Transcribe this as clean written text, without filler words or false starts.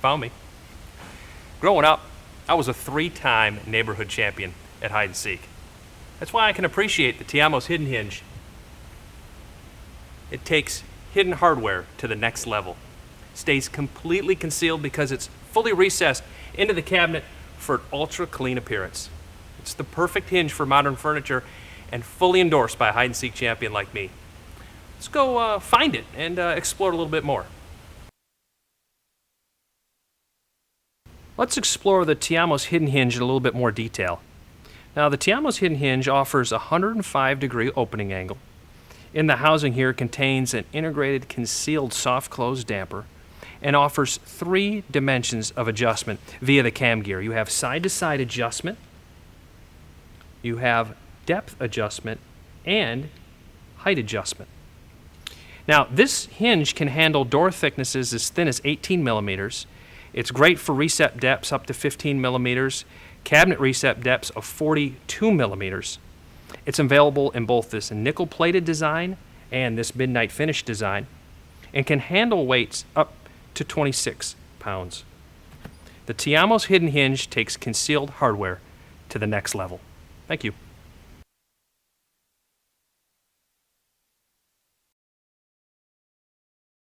Found me. Growing up, I was a 3-time neighborhood champion at hide and seek. That's why I can appreciate the Tiomos Hidden Hinge. It takes hidden hardware to the next level. Stays completely concealed because it's fully recessed into the cabinet for an ultra clean appearance. It's the perfect hinge for modern furniture and fully endorsed by a hide and seek champion like me. Let's go find it and explore it a little bit more. Let's explore the Tiomos Hidden Hinge in a little bit more detail. Now, the Tiomos Hidden Hinge offers a 105-degree opening angle. In the housing here contains an integrated concealed soft close damper and offers 3 dimensions of adjustment via the cam gear. You have side-to-side adjustment, you have depth adjustment, and height adjustment. Now, this hinge can handle door thicknesses as thin as 18 millimeters. It's great for recep depths up to 15 millimeters, cabinet recep depths of 42 millimeters. It's available in both this nickel-plated design and this midnight finish design, and can handle weights up to 26 pounds. The Tiomos Hidden Hinge takes concealed hardware to the next level. Thank you.